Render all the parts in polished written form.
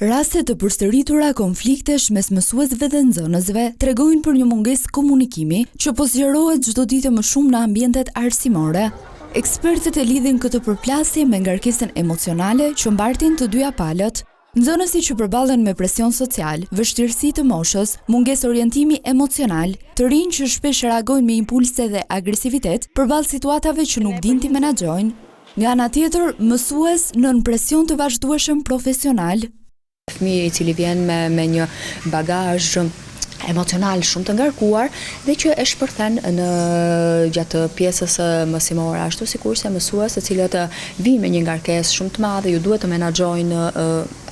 Raste të përsëritura konfliktesh mes mësuesve dhe nxënësve tregojnë për një mungesë komunikimi që po zgjerohet çdo ditë më shumë në ambientet arsimore. Ekspertët e lidhin këtë përplasje me ngarkesën emocionale që mbartin të dyja palët. Nxënësit që përballen me presion social, vështirësi të moshës, mungesë orientimi emocional, të rinj që shpesh reagojnë me impulse dhe agresivitet përballë situatave që nuk dinë t'i menaxhojnë. Nga ana tjetër, mësues nën presion të vazhdueshëm profesional. Fëmijë i cili vjen me një bagazh emocional shumë të ngarkuar dhe që e shpërthen në gjatë pjesës mësimore, ashtu sikurse mësues të cilët vinë me një ngarkesë shumë të madhe, ju duhet të menaxhojnë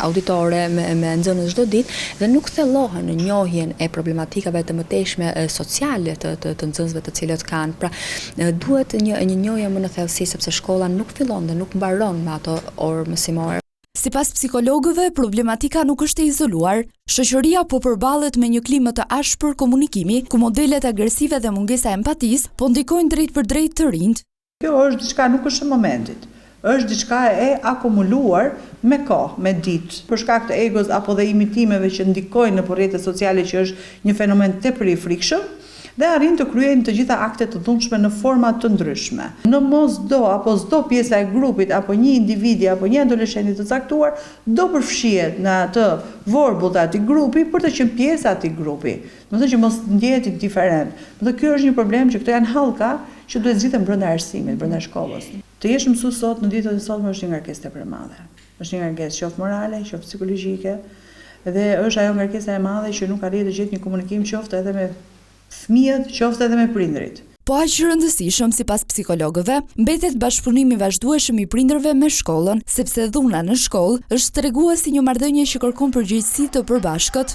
auditore me nxënës çdo ditë dhe nuk thellohen në njohjen e problematikave të mëtejshme sociale të nxënësve të cilët kanë. Pra, duhet një njohje më në thellësi sepse shkolla nuk fillon dhe nuk mbaron me ato orë mësimore. Sipas psikologëve, problematika nuk është e izoluar. Shoqëria po përballet me një klimë të ashpër komunikimi, ku modelet agresive dhe mungesa empatisë po ndikojnë drejt për drejt të rinjt. Kjo është diçka nuk është e momentit. Është diçka e akumuluar me kohë, me ditë, për shkak të egos apo dhe imitimeve që ndikojnë në rrjetet sociale, që është një fenomen tepër i frikshëm, dhe arrin të kryejnë të gjitha aktet të dhunshme në forma të ndryshme. Në mosdo apo s'do pjesa e grupit apo një individi apo një adoleshenti të caktuar do përfshihet në atë vorbull të atij grupi për të qenë pjesë e atij grupi. Do të thotë që mos ndjehet indiferent. Do ky është një problem që këto janë hallka që duhet zgjidhen brenda arsimit, brenda shkollës. Të jesh mësues sot në ditët e sotme është një ngarkesë tepër e madhe. Është një ngarkesë qoftë morale, qoftë psikologjike, dhe është ajo ngarkesa e madhe që nuk arrin të gjetë një komunikim qoftë edhe me fëmijët, qoftë edhe me prindrit. Po aq rëndësishëm sipas psikologëve, mbetet bashkëpunimi vazhdueshëm i prindërve me shkollën, sepse dhuna në shkollë është treguar si një marrëdhënie që kërkon përgjegjësi të përbashkët.